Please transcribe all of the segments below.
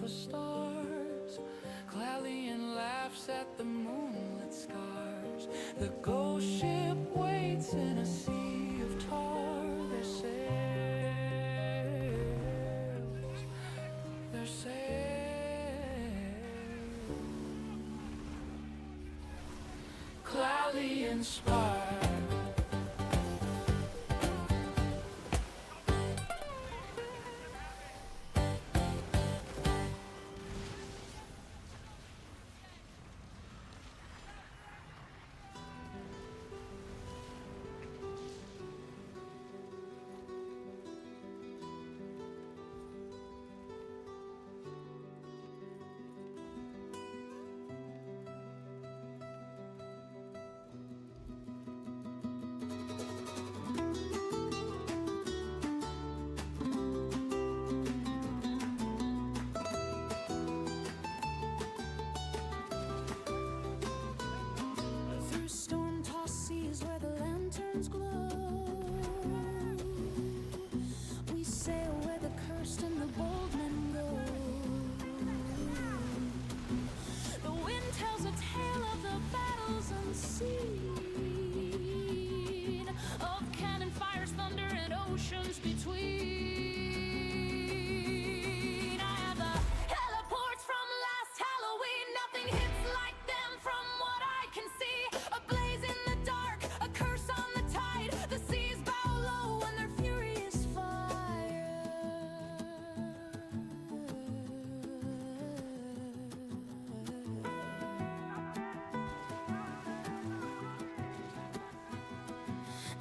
the stars. Clalion laughs at the moonlit scars. The ghost ship waits in a sea of tar. Their sails, Clalion spar.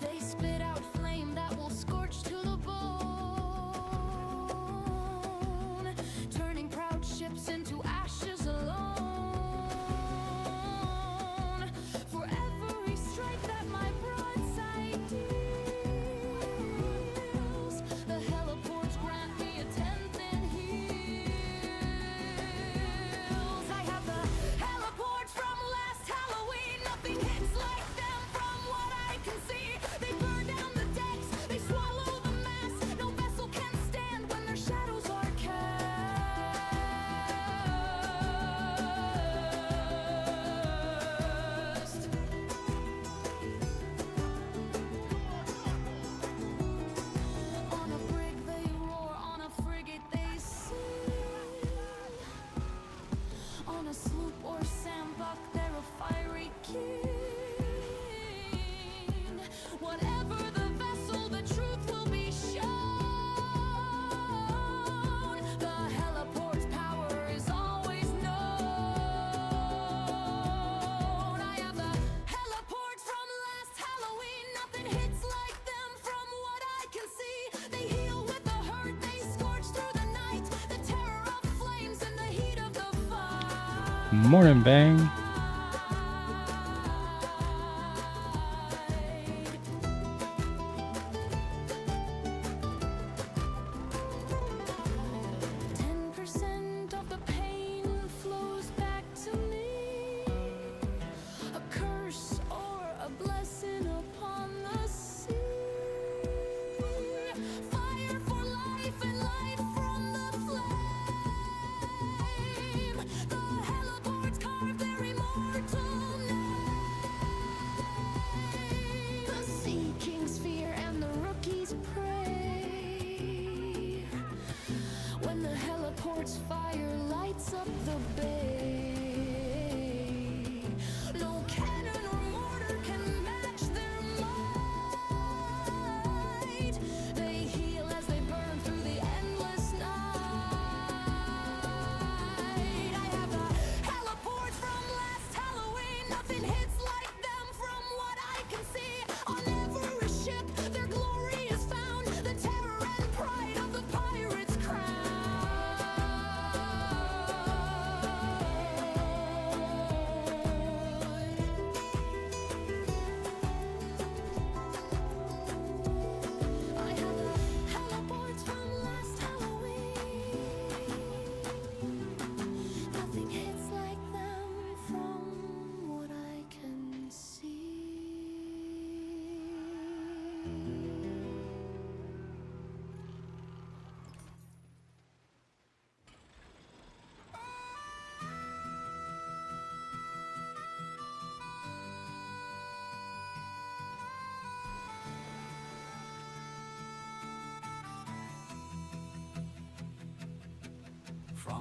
They spit out flame that will scorch to the bone, turning proud ships into ashes alone. For every strike that my broadside deals, the heliports grant me a 10th in heals. I have the heliports from last Halloween. Nothing hits like them from what I can see. They burn down the decks, they swallow the mass. No vessel can stand when their shadows are cast. On a brig they roar, on a frigate they sing. On a sloop or sambuk they're a fiery king. Whatever the vessel, the truth will be shown. The heliport's power is always known. I have the heliports from last Halloween. Nothing hits like them from what I can see. They heal with the hurt, they scorch through the night. The terror of flames in the heat of the fire. Morning, Bang. The heliports carve their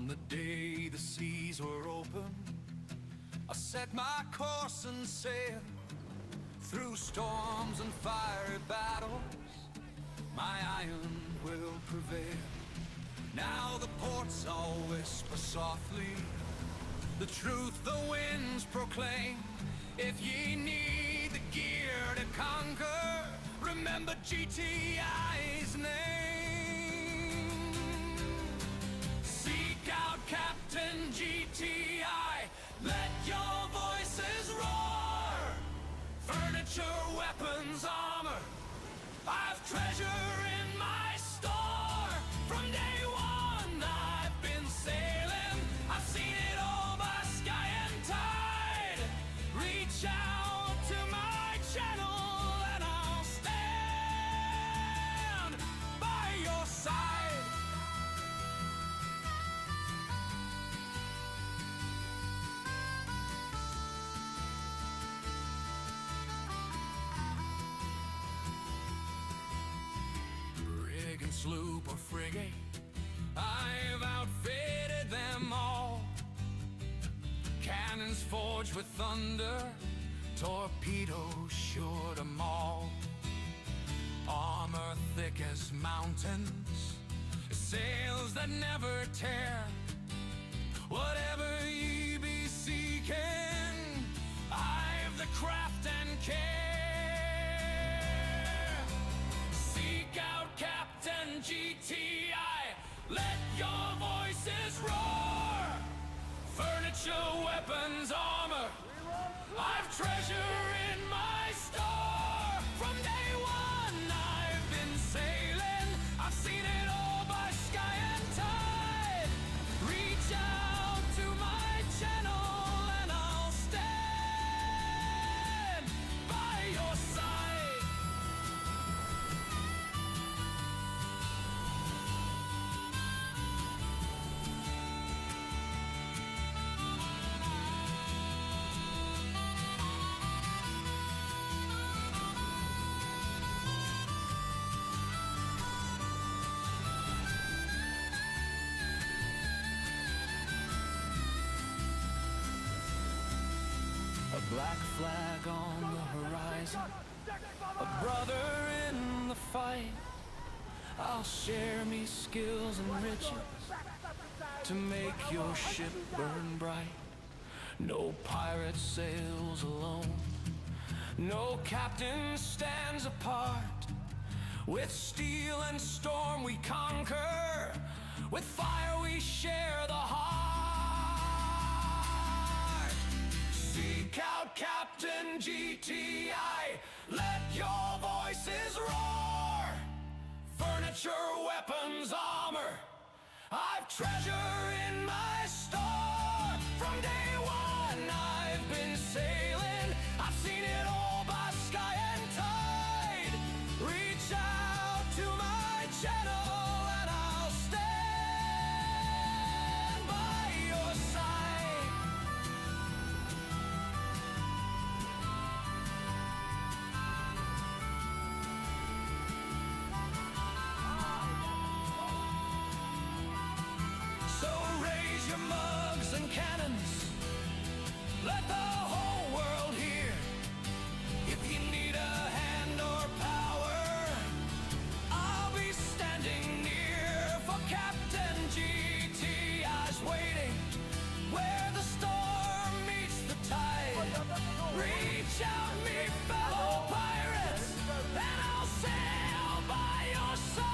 On the day the seas were open, I set my course and sailed through storms and fiery battles. My iron will prevail. Now the ports all whisper softly the truth the winds proclaim. If ye need the gear to conquer, remember GTI's name. Seek out Captain GTI, let your voices roar. Furniture, weapons, armor, I've treasure in my store. From day one I've been sailing, I've seen it all by sky and tide. Reach out to my channel and I'll stand by your side. Brig and sloop or frigate, I've outfitted them all. Cannons forged with thunder, torpedoes sure to maul. Armor thick as mountains, sails that never tear. Whatever ye be seeking, I've the craft and care. Seek out Captain GTI, let your voices roar. Furniture, weapons, armor, I've treasure in my store. From day one I've been sailing, I've seen it all by sky and tide. Reach out to my channel and I'll stand by your side. A black flag on the horizon, a brother in the fight. I'll share me skills and riches to make your ship burn bright. No pirate sails alone, no captain stands apart. With steel and storm we conquer, with fire we share the heart. Seek out Captain GTI, let your voices roar. Furniture, weapons, armor, I've treasure in my store. From day one I've been sailing, I've seen it all by sky and tide. Reach out to my channel and I'll stand by your side. So raise your mugs and cannons, let the whole world hear. If you need a hand or power, I'll be standing near. For Captain GTI's waiting where the storm meets the tide. Reach out, me fellow pirates, and I'll sail by your side.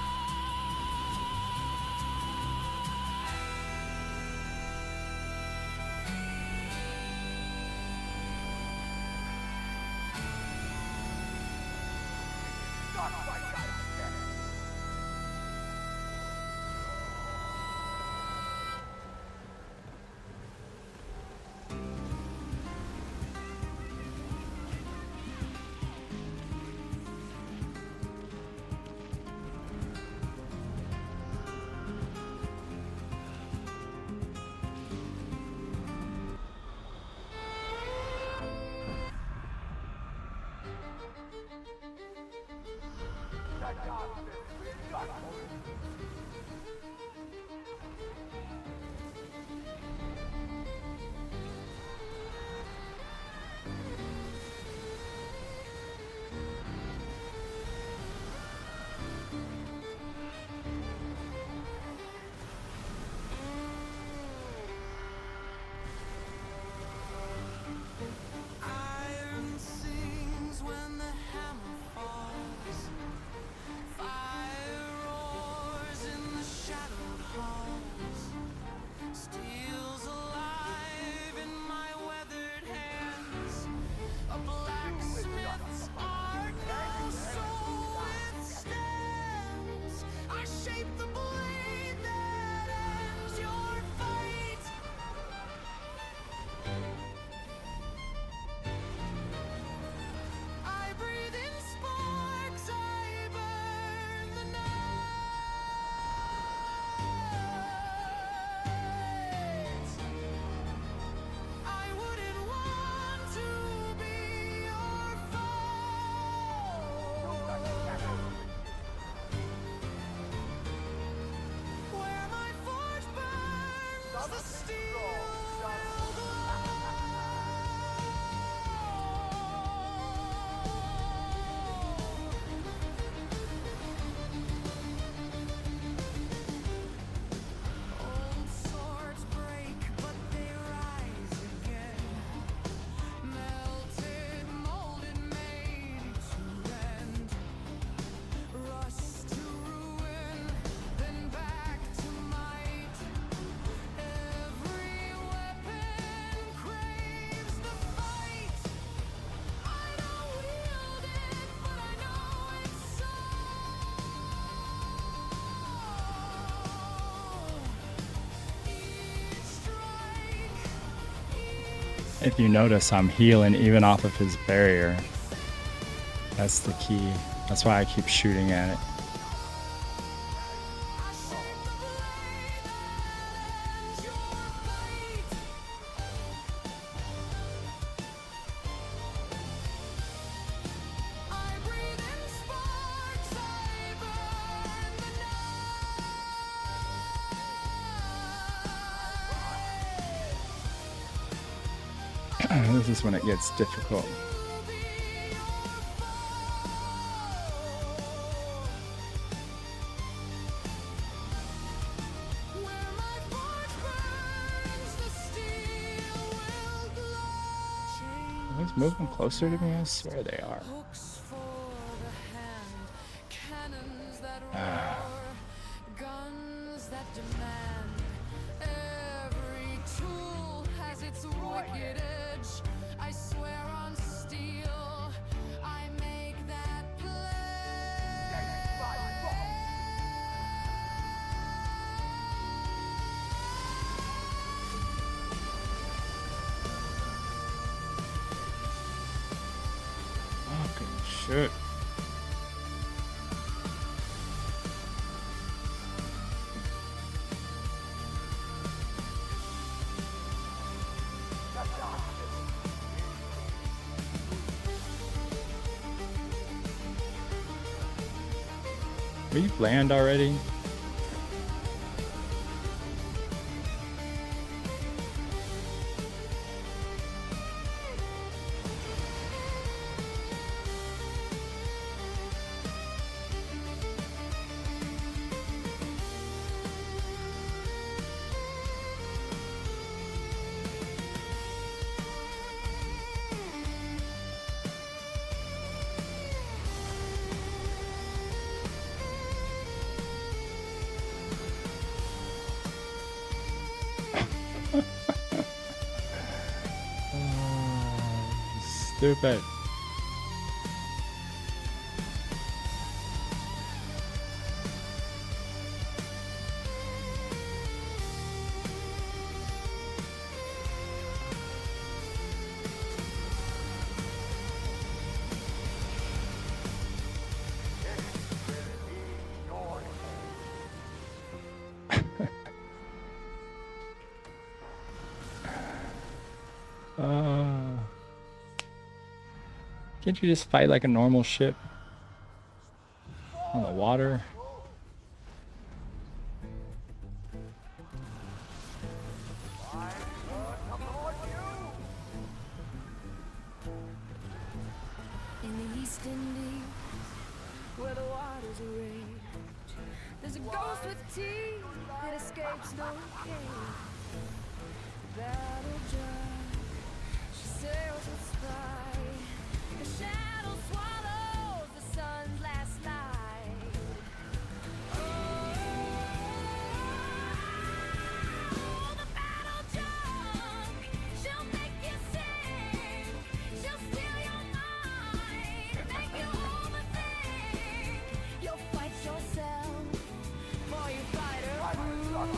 If you notice, I'm healing even off of his barrier. That's the key. That's why I keep shooting at it. This is when it gets difficult. Are these moving closer to me? I swear they are. Guns that demand every tool has its wicked edge. I swear on steel, I make that Fucking shit. Will you land already? Stupid. Can't you just fight like a normal ship on the water? in the East Indies, where the waters rage. There's a ghost with teeth that escapes no cage. Battle judge, she sails with spite. The shadow swallows the sun's last light. Oh, the battle judge, she'll make you sing. She'll steal your mind, make you overthink. You'll fight yourself, for you fight her through.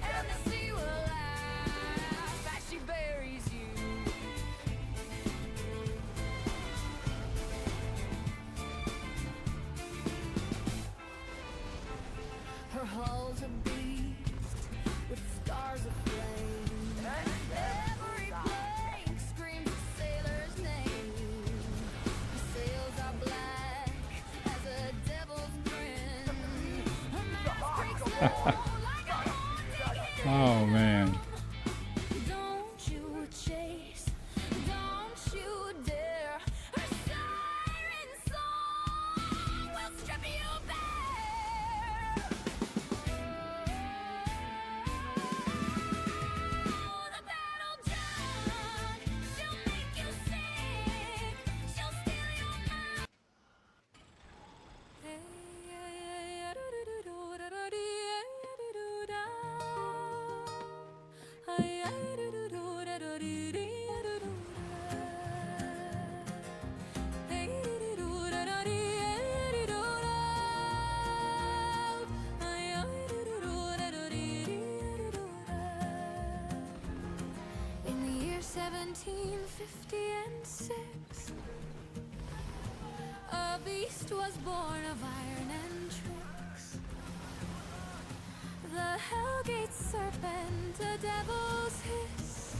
And the sea will laugh as she buries you. Her hull's a beast with scars of flame. Every plank screams a sailor's name. The sails are black as a devil's grin. Her mast creaks low like a haunting Oh man. Don't you chase, don't you dare. Her siren song will strip you bare. Oh, the battle judge, she'll make you sick. She'll steal your mind. 1956. A beast was born of iron and tricks. The Hellgate serpent, a devil's hiss.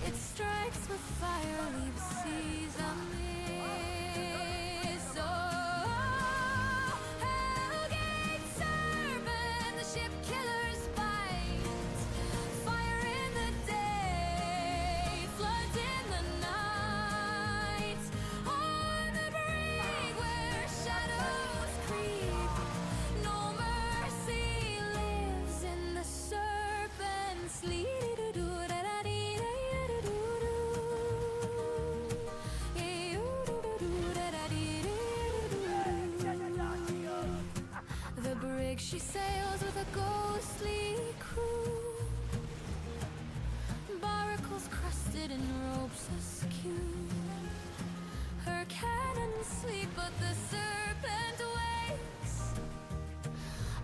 It strikes with fire, leaves seas amiss. Oh, Hellgate serpent, the ship killer's bite. Fire in the day, floods in the night. On the brig where shadows creep, no mercy lives in the serpent's sleep. The brig, she sails with a ghostly crew, barnacles crusted in ropes askew. Her cannons sleep, but the serpent wakes.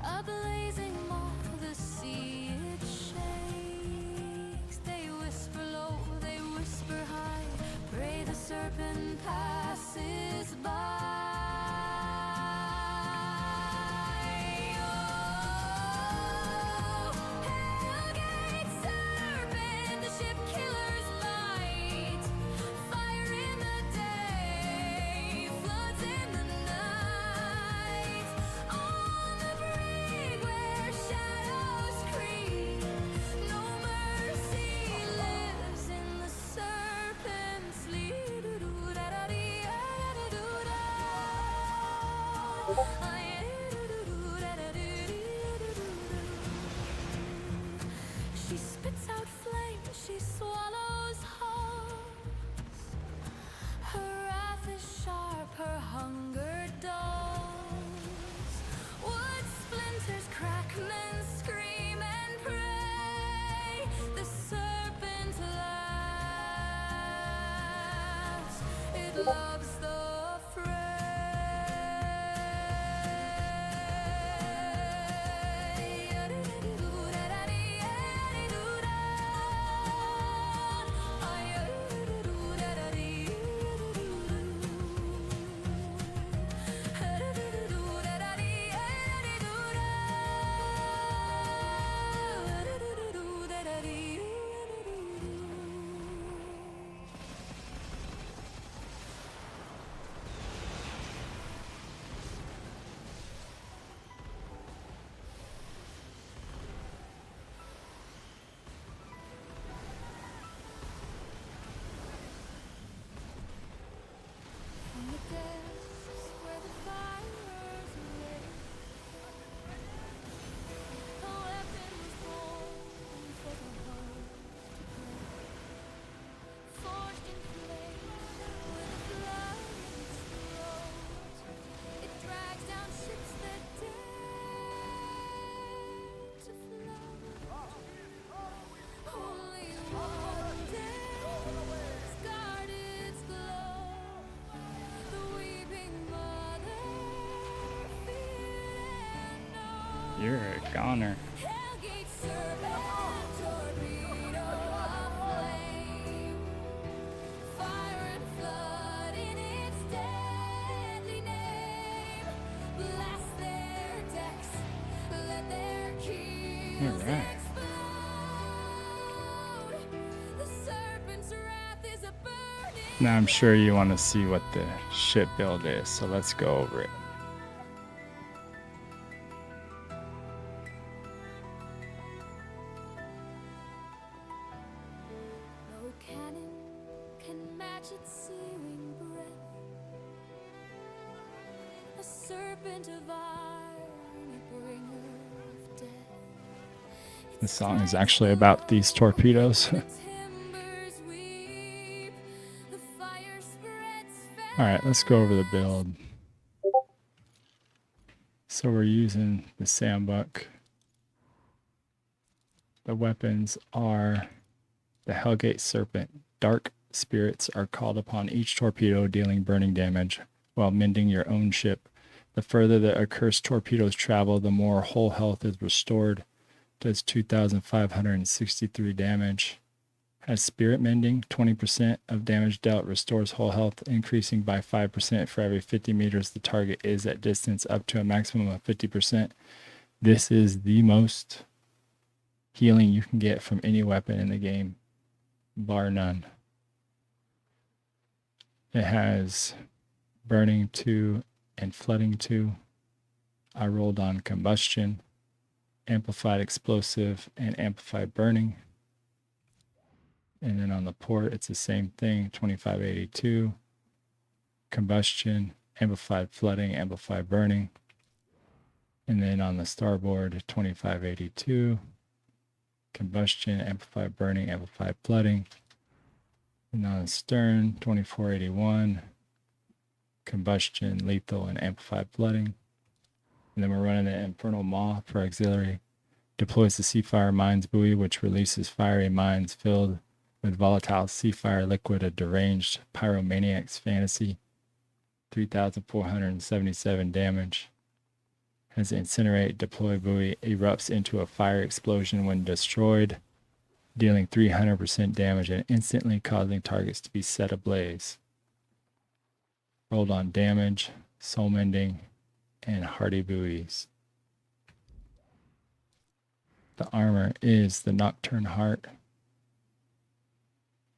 A blazing maw, the sea it shakes. They whisper low, they whisper high, pray the serpent passes by. Oh, Hellgate serpent, the ship killer's bite. Fire in the day, floods in the night. On the brig where shadows creep, no mercy lives in the serpent's sleep. She spits out flames, she swallows hearts. Her wrath is sharp, her hunger dulls. Wood splinters crack, men scream and pray. The serpent laughs, it loves the fray. From the depths where the fires lit, a weapon was born for the heart to break. Forged in flame with blood in its throat, it drags down ships that dare to float. Only one dare's guard its glow. The weeping mother feared and known. You're a goner. Hellgate serpent, torpedo of flame. Fire and flood in its deadly name. Blast their decks, let their keels Alright. explode. The serpent's wrath is a burning. Now I'm sure you want to see what the ship build is, so let's go over it. No cannon can match its searing breath. A serpent of iron, a bringer of death. This song is actually about these torpedoes. The timbers weep, the fire spreads fast. Alright, let's go over the build. So we're using the Sambuk. The weapons are the Hellgate Serpent. Dark spirits are called upon each torpedo, dealing burning damage while mending your own ship. The further the accursed torpedoes travel, the more whole health is restored. Does 2,563 damage. Has spirit mending, 20% of damage dealt restores whole health, increasing by 5% for every 50 meters the target is at distance, up to a maximum of 50%. This is the most healing you can get from any weapon in the game, bar none. It has burning 2 and flooding 2. I rolled on combustion, amplified explosive, and amplified burning. And then on the port, it's the same thing, 2582, combustion, amplified flooding, amplified burning. And then on the starboard, 2582, combustion, amplified burning, amplified flooding. And on the stern, 2481, combustion, lethal, and amplified flooding. And then we're running the Infernal Maw for auxiliary. Deploys the Seafire Mines buoy, which releases fiery mines filled with volatile seafire liquid, a deranged pyromaniac's fantasy. 3,477 damage. Has incinerate, deploy buoy, erupts into a fire explosion when destroyed, dealing 300% damage and instantly causing targets to be set ablaze. Rolled on damage, soul mending, and hardy buoys. The armor is the Nocturne Heart.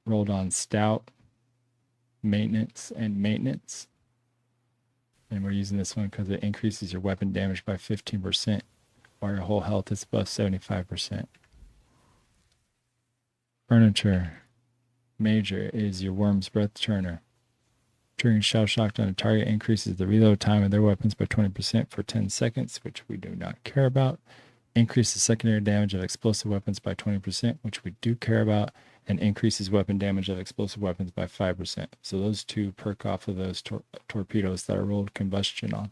Rolled on stout, maintenance, and maintenance. And we're using this one because it increases your weapon damage by 15%, while your whole health is above 75%. Furniture major is your Worm's Breath Turner. Triggering shell shock on a target increases the reload time of their weapons by 20% for 10 seconds, which we do not care about. Increases secondary damage of explosive weapons by 20%, which we do care about, and increases weapon damage of explosive weapons by 5%. So those two perk off of those torpedoes that I rolled combustion on.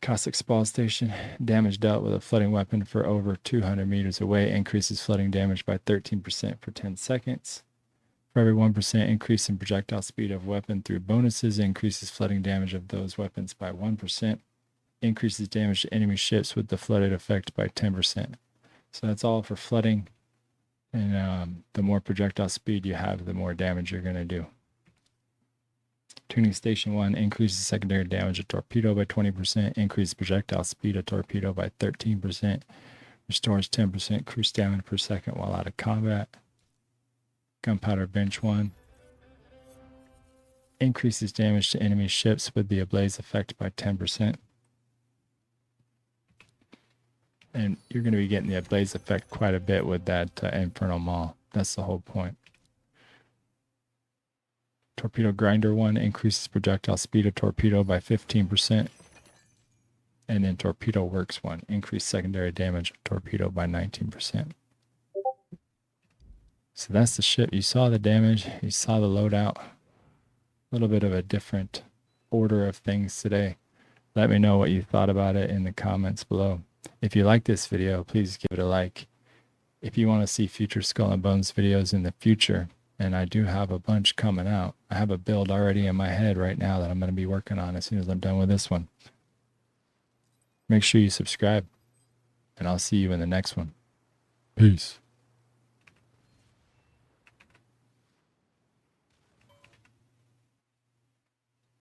Caustic Spall Station. Damage dealt with a flooding weapon for over 200 meters away increases flooding damage by 13% for 10 seconds. For every 1% increase in projectile speed of weapon through bonuses, increases flooding damage of those weapons by 1%. Increases damage to enemy ships with the flooded effect by 10%. So that's all for flooding. And the more projectile speed you have, the more damage you're going to do. Tuning Station 1 increases secondary damage of torpedo by 20%, increases projectile speed of torpedo by 13%, restores 10% crew stamina per second while out of combat. Gunpowder Bench 1 increases damage to enemy ships with the ablaze effect by 10%. And you're going to be getting the ablaze effect quite a bit with that Infernal Maw. That's the whole point. Torpedo Grinder 1 increases projectile speed of torpedo by 15%. And then Torpedo Works 1 increased secondary damage of torpedo by 19%. So that's the ship. You saw the damage. You saw the loadout. A little bit of a different order of things today. Let me know what you thought about it in the comments below. If you like this video, please give it a like. If you want to see future Skull and Bones videos in the future, and I do have a bunch coming out. I have a build already in my head right now that I'm going to be working on as soon as I'm done with this one. Make sure you subscribe, and I'll see you in the next one. Peace.